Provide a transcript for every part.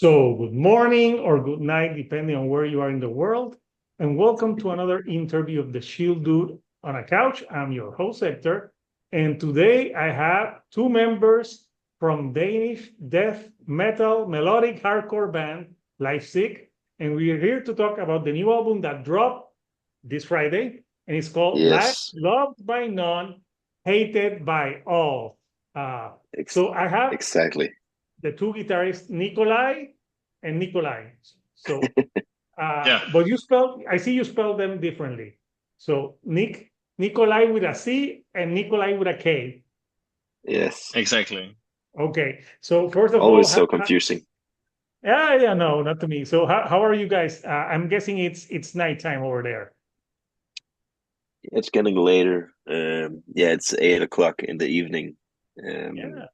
So, good morning or good night, depending on where you are in the world. And welcome to another interview of the Shield Dude on a Couch. I'm your host, Hector. And today I have two members from Danish death metal melodic hardcore band, Lifesick. And we are here to talk about the new album that dropped this Friday. And it's called Yes, Loved by None, Hated by All. Uh, ex so I have exactly. the two guitarists, Nikolai and Nikolai. So, Yeah, but I see you spell them differently. So, Nikolai with a C and Nikolai with a K. Yes, exactly. Okay. So, first of all, always so confusing. yeah, no, not to me. So, how are you guys? I'm guessing it's nighttime over there. It's getting later. Yeah, it's 8 o'clock in the evening. Yeah.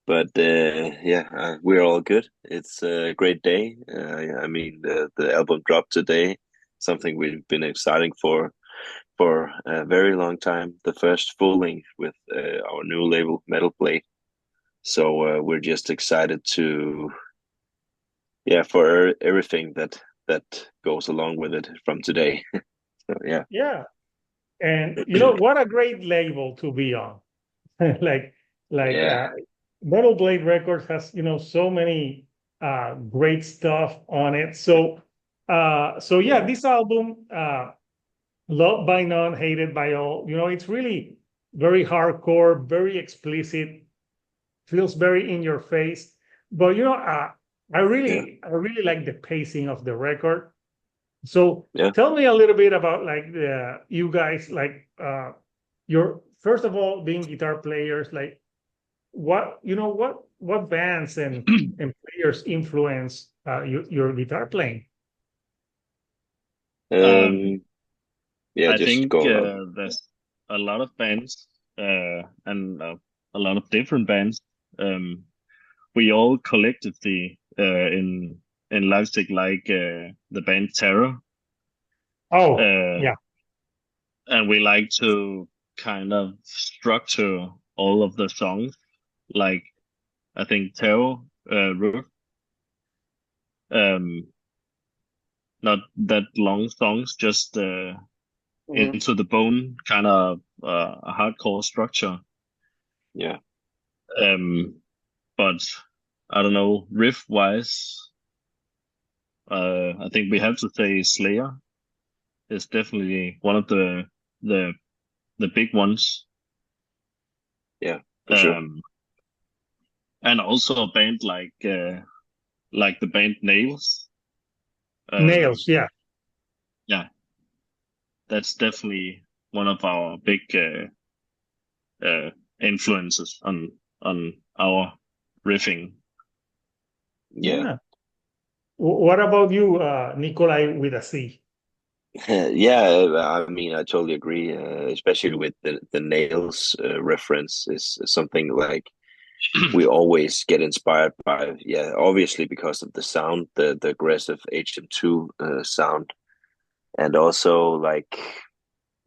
But yeah, we're all good. It's a great day. Yeah, I mean, the album dropped today, something we've been exciting for a very long time. The first full length with our new label, Metal Blade. So we're just excited to, yeah, for everything that goes along with it from today. So yeah. Yeah. And what a great label to be on. like like Yeah. Metal Blade Records has so many great stuff on it. So yeah, Yeah. this album, loved by none, hated by all. It's really very hardcore, very explicit, feels very in your face. But I Yeah. really like the pacing of the record. So Yeah. tell me a little bit about like you guys, like your first of all being guitar players, like what bands and players influence your guitar playing? Um, Yeah, I just think go on. there's a lot of bands and a lot of different bands. Um, we all collectively in Leipzig like the band Terror, Oh, uh, yeah, and we like to kind of structure all of the songs. Like I think Terror wrote um, not that long songs, just Mhm. into the bone kind of a hardcore structure. Yeah. Um, but I don't know, riff wise, I think we have to say Slayer is definitely one of the the big ones. Yeah, for sure. Um, and also a band like the band Nails. Nails, Um, yeah. yeah, that's definitely one of our big influences on our riffing. Yeah. Yeah. What about you, Nikolai with a C? Yeah, I mean, I totally agree, especially with the nails reference is something like we always get inspired by. Yeah, obviously because of the sound, the aggressive HM2 sound, and also like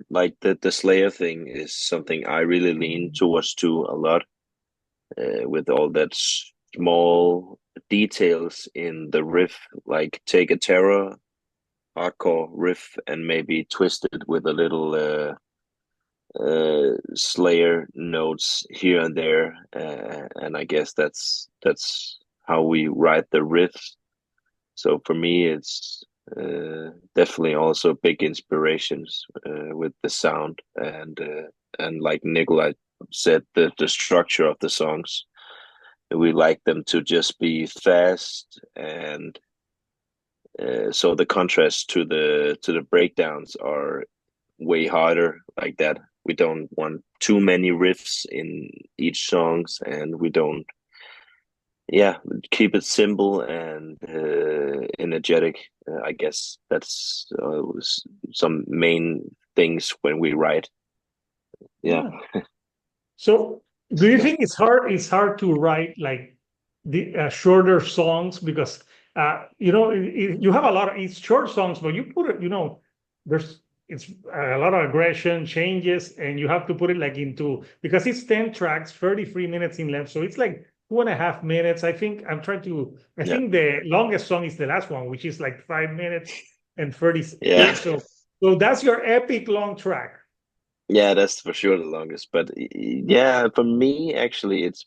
the Slayer thing is something I really lean towards too a lot, with all that small details in the riff, like take a Terror hardcore riff and maybe twist it with a little Slayer notes here and there, and I guess that's how we write the riffs. So for me, it's definitely also big inspirations with the sound and like Nikolai said, the structure of the songs. We like them to just be fast and so the contrast to the breakdowns are way harder like that. We don't want too many riffs in each songs, and we don't, yeah, keep it simple and energetic. I guess that's some main things when we write. Yeah. Yeah. So do you think it's hard to write like the shorter songs because you have a lot of it's short songs, but you put it, there's it's a lot of aggression changes, and you have to put it like into because it's 10 tracks, 33 minutes in length, so it's like 2.5 minutes. I think the longest song is the last one, which is like 5 minutes and 36. Yeah. So that's your epic long track. Yeah, that's for sure the longest. But yeah, for me, actually, it's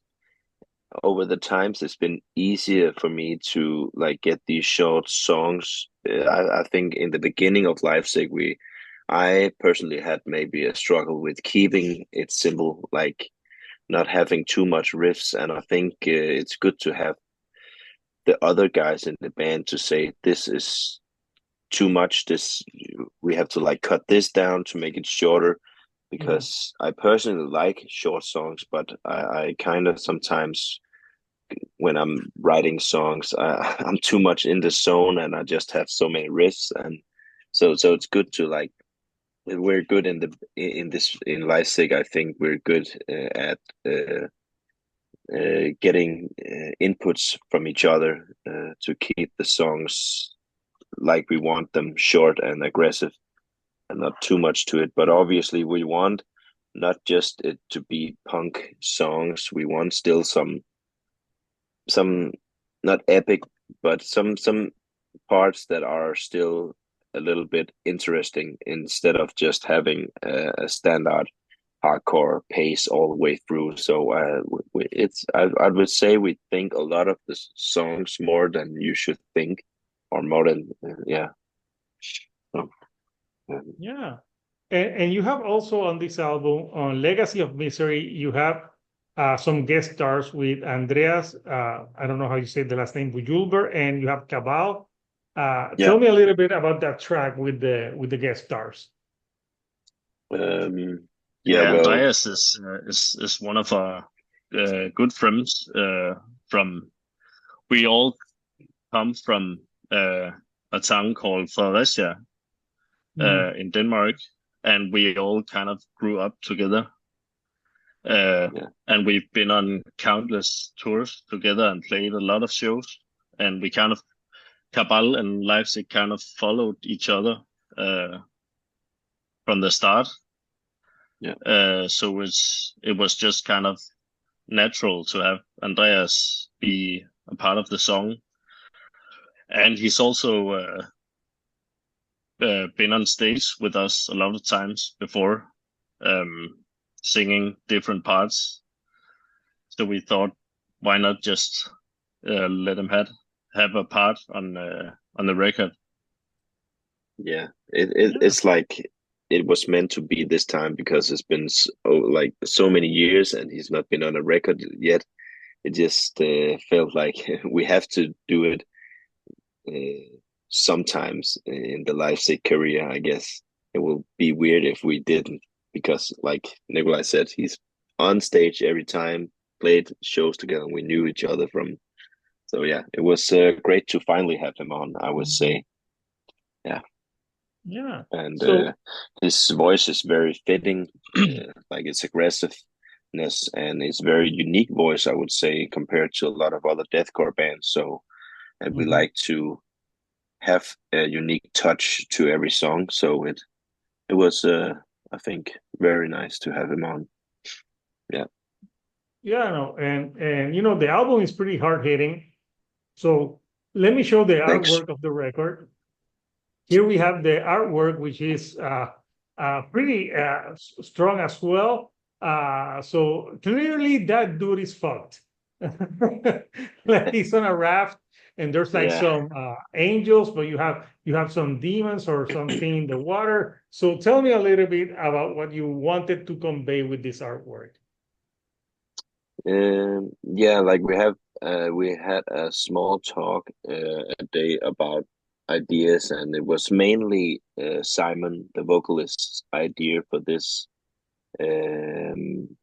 over the times it's been easier for me to like get these short songs. I think in the beginning of Lifesick, I personally had maybe a struggle with keeping it simple, like not having too much riffs. And I think it's good to have the other guys in the band to say this is too much. This we have to like cut this down to make it shorter because I personally like short songs, but I kind of sometimes when I'm writing songs, I'm too much in the zone and I just have so many riffs, and so it's good to like we're good in Lifesick. I think we're good at getting inputs from each other to keep the songs like we want them, short and aggressive and not too much to it. But obviously we want not just it to be punk songs. We want still some not epic, but some parts that are still a little bit interesting instead of just having a standard hardcore pace all the way through. So I would say we think a lot of the songs more than you should think, or more than yeah. So, Yeah. And you have also on this album, on Legacy of Misery, you have some guest stars with Andreas, I don't know how you say the last name, Bujulber, and you have Cabal. Tell me a little bit about that track with the guest stars. Andreas is one of our good friends. We all come from a town called Fredericia in Denmark, and we all kind of grew up together. And we've been on countless tours together and played a lot of shows. And we kind of, Cabal and Lifesick kind of followed each other from the start. So it was just kind of natural to have Andreas be a part of the song. And he's also been on stage with us a lot of times before, singing different parts. So we thought, why not just let him have a part on the record? Yeah, it's like it was meant to be this time because it's been so many years and he's not been on a record yet. It just felt like we have to do it sometimes in the Lifesick career. I guess it will be weird if we didn't, because like Nikolai said, he's on stage every time, played shows together, and we knew each other from. So yeah, it was great to finally have him on, I would say. Yeah. And his voice is very fitting, like it's aggressiveness, and it's very unique voice, I would say, compared to a lot of other deathcore bands. So, and we like to have a unique touch to every song. So it was, I think, very nice to have him on. Yeah. Yeah, no, and you know the album is pretty hard hitting. So let me show the artwork of the record. Here we have the artwork, which is pretty strong as well. So clearly that dude is fucked. Like he's on a raft, and there's like some angels, but you have some demons or something in the water. So tell me a little bit about what you wanted to convey with this artwork. Like we had a small talk a day about ideas, and it was mainly Simon, the vocalist's idea for this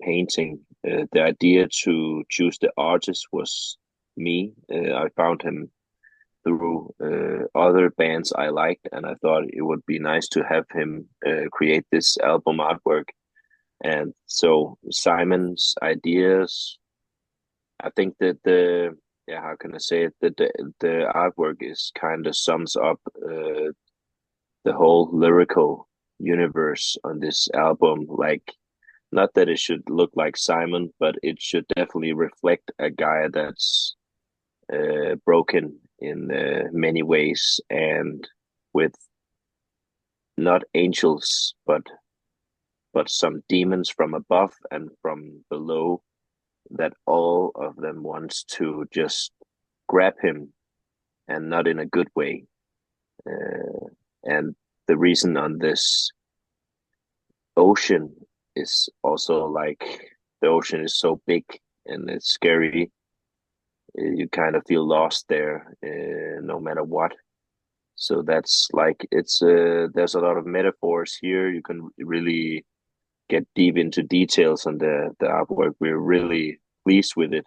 painting. The idea to choose the artist was me. I found him through other bands I liked, and I thought it would be nice to have him create this album artwork. And so Simon's ideas, I think that how can I say it? That the artwork is kind of sums up the whole lyrical universe on this album. Like not that it should look like Simon, but it should definitely reflect a guy that's broken in many ways, and with not angels, but some demons from above and from below, that all of them wants to just grab him, and not in a good way. And the reason on this ocean is also like, the ocean is so big and it's scary. You kind of feel lost there, no matter what. So that's like, it's there's a lot of metaphors here. You can really get deep into details on the artwork. We're really pleased with it.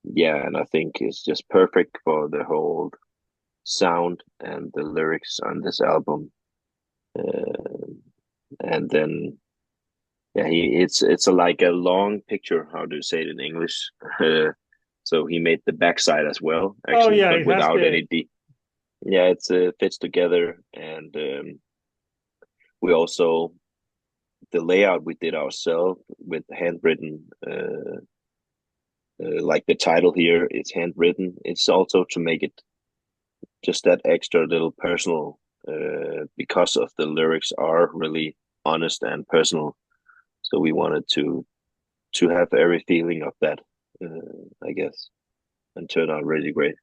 Yeah, and I think it's just perfect for the whole sound and the lyrics on this album. And then yeah, it's like a long picture. How do you say it in English? So he made the backside as well, Oh actually, yeah, but it has without the any yeah, it's fits together. And we also, the layout we did ourselves with handwritten, like the title here, it's handwritten. It's also to make it just that extra little personal, because of the lyrics are really honest and personal. So we wanted to have every feeling of that, I guess, and turn out really great.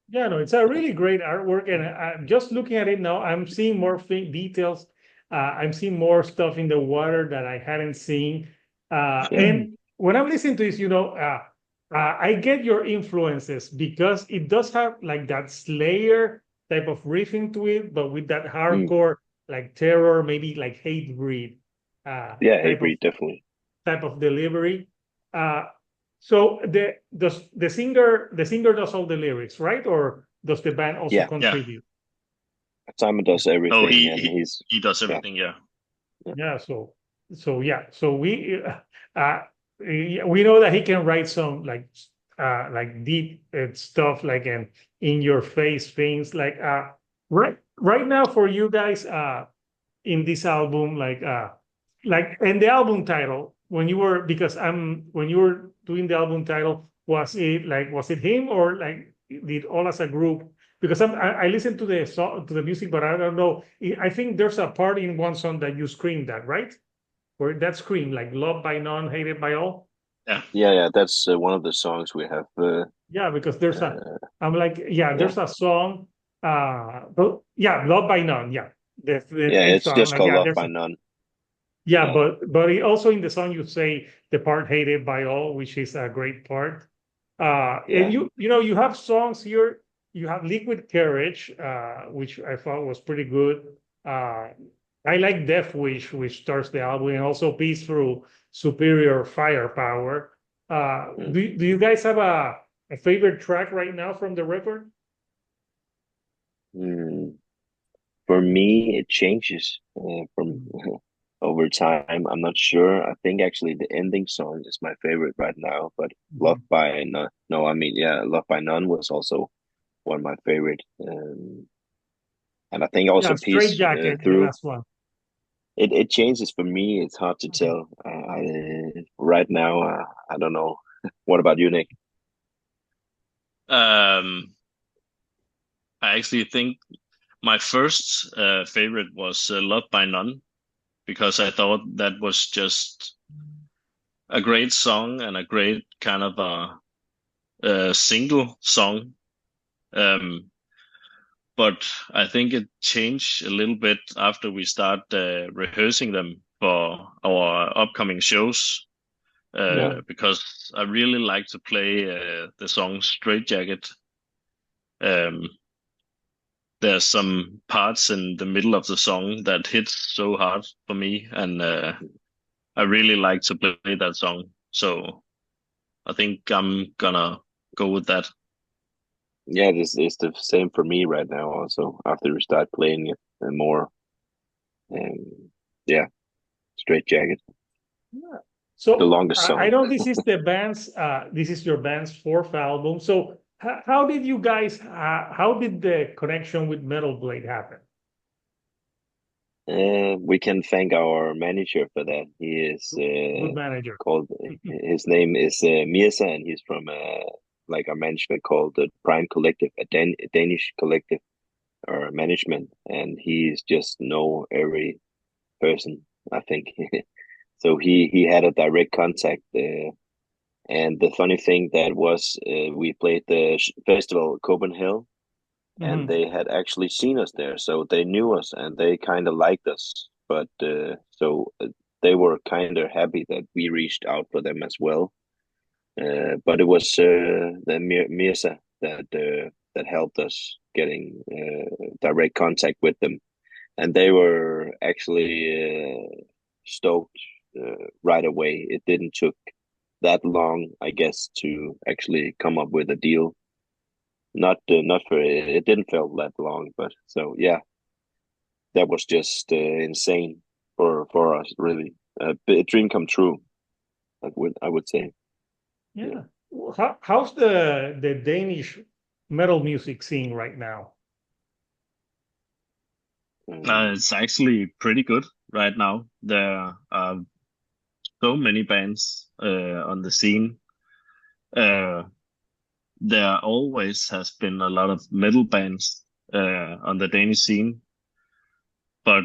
Yeah, no, it's a really great artwork, and I'm just looking at it now. I'm seeing more details. I'm seeing more stuff in the water that I hadn't seen. And when I'm listening to this, I get your influences because it does have like that Slayer type of riffing to it, but with that Mm. hardcore, like terror, maybe like Hatebreed, Yeah, type of Avery, definitely. delivery. So the singer does all the lyrics, right? Or does the band also Yeah, Yeah. contribute? Simon does Oh, everything, and he's he does yeah, everything. Yeah. Yeah. So we know that he can write some like deep stuff, like an in your face things, like right now for you guys in this album, like and the album title, when you were, because when you were doing the album title, was it him, or like did all as a group? Because I listened to the song, to the music, but I don't know. I think there's a part in one song that you scream that, right? Or that scream, like loved by none, hated by all. Yeah. yeah. That's one of the songs we have. Yeah, because Uh, I'm like, yeah, yeah, there's a song, but yeah, loved by none. Yeah. yeah. The It's song, just like, called yeah, "Love there's by None." yeah, Yeah, but also in the song you say the part hated by all, which is a great part. And yeah. you have songs here. You have Liquid Courage, which I thought was pretty good. Uh, I like Death Wish, which starts the album, and also Peace Through Superior Firepower. Mm. Do you guys have a favorite track right now from the record? Mm. For me, it changes from over time. I'm not sure. I think actually the ending song is my favorite right now, but Mhm. "Love by None." No, I mean, yeah, "Love by None" was also one of my favorite. And I think Yeah, also Straight "Peace Jacket, the Through." last one. It changes for me. It's hard to Okay. tell. Right now, I don't know. What about you, Nick? Um, I actually think my first favorite was "Loved by None" because I thought that was just a great song and a great kind of a single song. Um, but I think it changed a little bit after we start rehearsing them for our upcoming shows. Yeah, Because I really like to play the song "Straight Jacket." Um, there's some parts in the middle of the song that hits so hard for me, and I really like to play that song. So I think I'm gonna go with that. yeah. This is the same for me right now. Also, after we start playing it and more, and yeah, "Straight Jacket," Yeah. the So longest I song. know this is your band's fourth album. So how did you guys how did the connection with Metal Blade happen? We can thank our manager for that. He is Good manager. called. His name is Mirza, and he's from like a management called the Prime Collective, a Danish collective or management, and he's just know every person, I think. So he had a direct contact. And the funny thing that was we played the festival Copenhagen, and they had actually seen us there, so they knew us and they kind of liked us. But they were kind of happy that we reached out for them as well. But it was the Mirza that helped us getting direct contact with them, and they were actually stoked right away. It didn't took that long, I guess, to actually come up with a deal. Not for it didn't feel that long, but so yeah, that was just insane for us, really. A dream come true, I would say. Yeah. How's the Danish metal music scene right now? It's actually pretty good right now. There are so many bands on the scene. There always has been a lot of metal bands on the Danish scene, but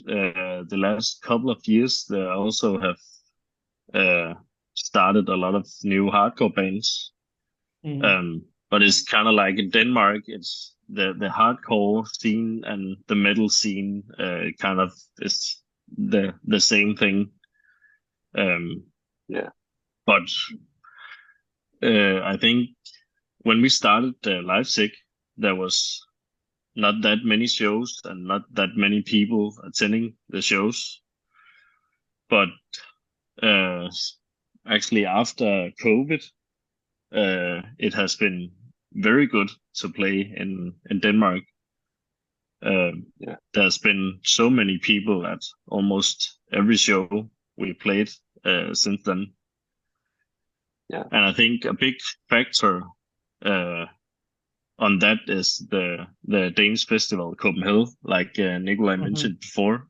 the last couple of years there also have started a lot of new hardcore bands. But it's kind of like in Denmark, it's the hardcore scene and the metal scene kind of is the same thing. Yeah. But I think when we started Lifesick, there was not that many shows and not that many people attending the shows. But actually after COVID, it has been very good to play in Denmark. There's been so many people at almost every show we played since then. Yeah. And I think a big factor on that is the Danish festival Copenhagen, like Nikolai mentioned before,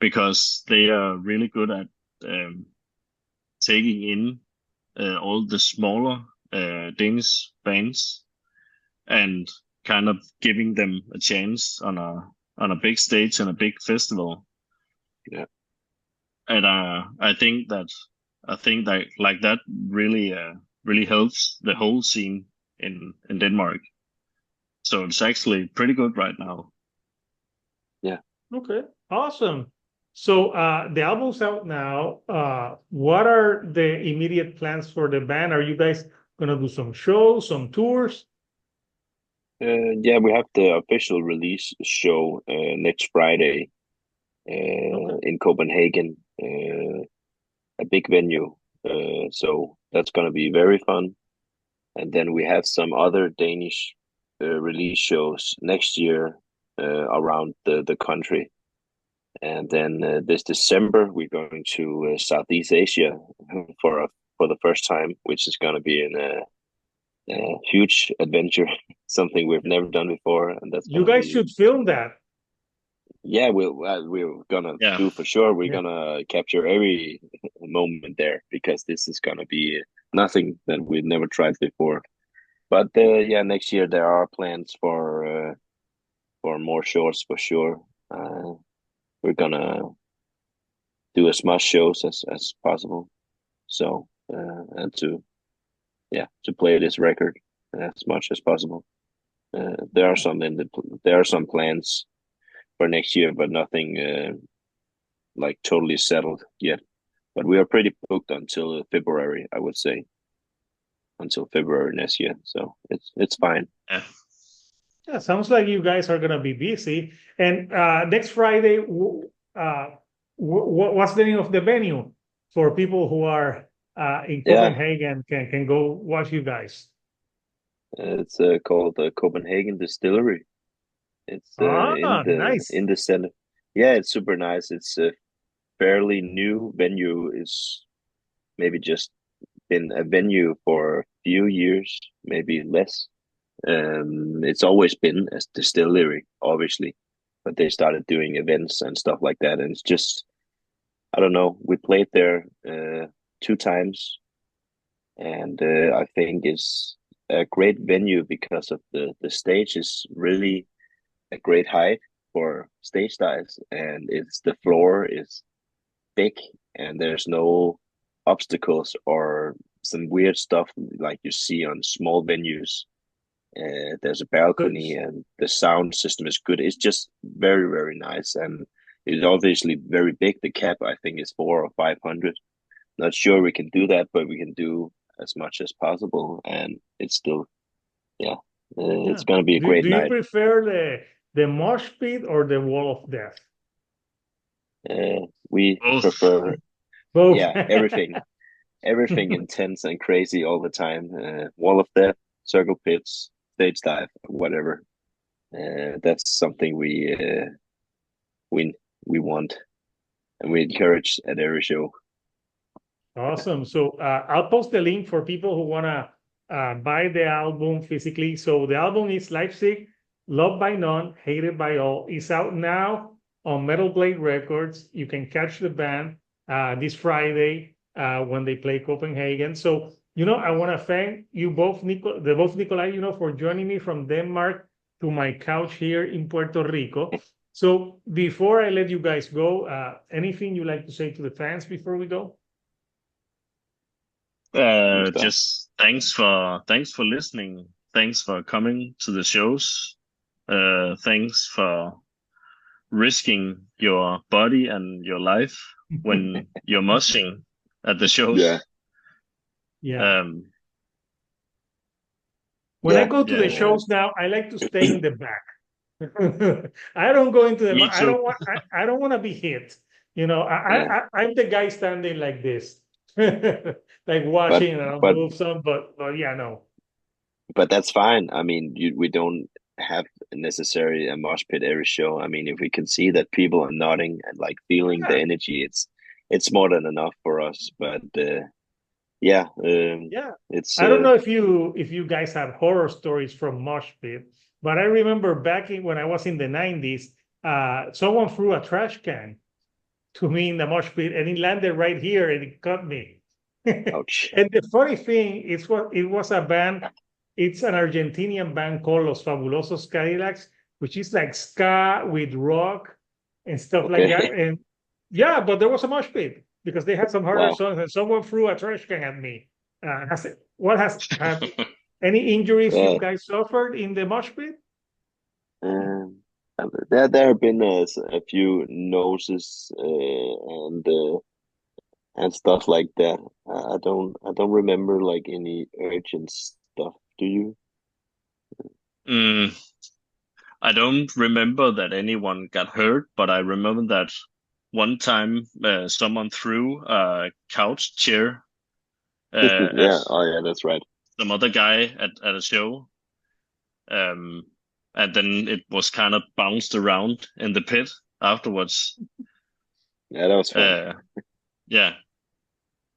because they are really good at taking in all the smaller Danish bands and kind of giving them a chance on a big stage and a big festival. Yeah. And I think that like that really helps the whole scene in Denmark. So it's actually pretty good right now. Yeah. Okay. Awesome. So the album's out now. What are the immediate plans for the band? Are you guys gonna do some shows, some tours? Yeah, we have the official release show next Friday in Copenhagen, a big venue. So that's gonna be very fun. And then we have some other Danish release shows next year around the country. And then this December we're going to Southeast Asia for the first time, which is going to be a huge adventure, something we've never done before, and that's You guys should film that. Yeah, we're gonna do for sure. We're gonna capture every moment there, because this is gonna be nothing that we've never tried before. But yeah, next year there are plans for more shows for sure. We're gonna do as much shows as possible. So and to play this record as much as possible. There are some plans for next year, but nothing like totally settled yet. But we are pretty booked until February, I would say, until February next year. So it's fine. Yeah, sounds like you guys are gonna be busy. And next Friday, what's the name of the venue for people who are in Copenhagen can go watch you guys? It's called the Copenhagen Distillery. It's nice. in the center. Yeah, it's super nice. It's a fairly new venue. It's maybe just been a venue for a few years, maybe less. It's always been a distillery, obviously, but they started doing events and stuff like that, and it's just, I don't know. We played there 2 times, and I think it's a great venue because of the stage is really a great height for stage size, and it's the floor is big, and there's no obstacles or some weird stuff like you see on small venues. There's a Good. balcony, and the sound system is good. It's just very, very nice, and it's obviously very big. The cap, I think, is 400 or 500. Not sure we can do that, but we can do as much as possible, and it's still, yeah, Yeah. it's gonna be a Do great you night. prefer the mosh pit or the wall of death? We Both. prefer, Both. yeah, everything intense and crazy all the time. Wall of Death, circle pits, stage dive, whatever. That's something we we want, and we encourage at every show. Awesome. So I'll post the link for people who want to buy the album physically. So the album is Lifesick, Loved by None, Hated by All. It's out now on Metal Blade Records. You can catch the band this Friday when they play Copenhagen. So, I want to thank you both, Nikolai, for joining me from Denmark to my couch here in Puerto Rico. So before I let you guys go, anything you like to say to the fans before we go? Just thanks for listening. Thanks for coming to the shows. Thanks for risking your body and your life when you're moshing at the shows. Yeah. Yeah. When I go to the Yeah. shows now, I like to stay in the back. I don't go into the. Me I too. don't want to be hit. Yeah. I'm the guy standing like this, like But watching, and I'll but move some. But yeah, no. but that's fine. I mean, we don't have necessarily a mosh pit every show. I mean, if we can see that people are nodding and like feeling the Yeah, energy, it's more than enough for us. But yeah, yeah. it's I don't know if you guys have horror stories from mosh pit, but I remember when I was in the 90s, someone threw a trash can to me in the mosh pit, and it landed right here, and it cut me. ouch. And the funny thing is, it was a band. It's an Argentinian band called Los Fabulosos Cadillacs, which is like ska with rock and stuff like Okay. that. And yeah, but there was a mosh pit because they had some harder Wow. songs, and someone threw a trash can at me. Have any injuries you Yeah. guys suffered in the mosh pit? Um, there have been a few noses and stuff like that. I don't remember like any urgent stuff. Do you? Mm, I don't remember that anyone got hurt, but I remember that one time someone threw a couch chair at Yeah. Oh yeah, that's right. some other guy at a show. Um, and then it was kind of bounced around in the pit afterwards. Yeah, that was fun. Yeah,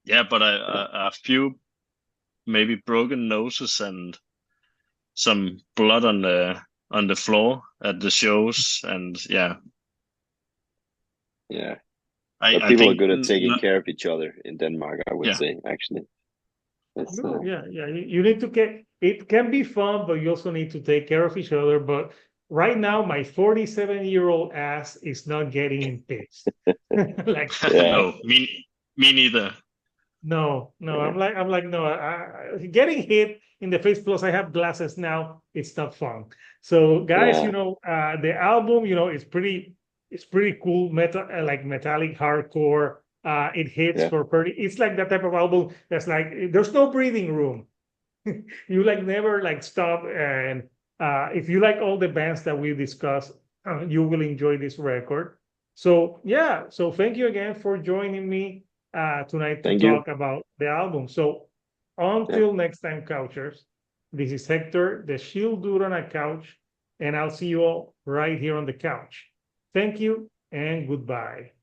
yeah, but a few maybe broken noses and some blood on the floor at the shows, and yeah, Yeah. I But I people are think good at taking care of each other in Denmark, I would yeah. say, actually. That's No, yeah, yeah. You need to it can be fun, but you also need to take care of each other. But right now, my 47-year-old ass is not getting in pits. Like, yeah, No, me neither. no, no. yeah, I'm like, no. Getting hit in the face. Plus, I have glasses now. It's not fun. So, guys, yeah, the album, it's pretty cool. Like metallic hardcore. It hits yeah, for pretty. It's like that type of album that's like there's no breathing room. You like never like stop, and if you like all the bands that we discussed, you will enjoy this record. So yeah, so thank you again for joining me tonight to thank you. talk about the album. So Yeah. until next time, couchers, this is Hector, the shield dude on a couch, and I'll see you all right here on the couch. Thank you and goodbye.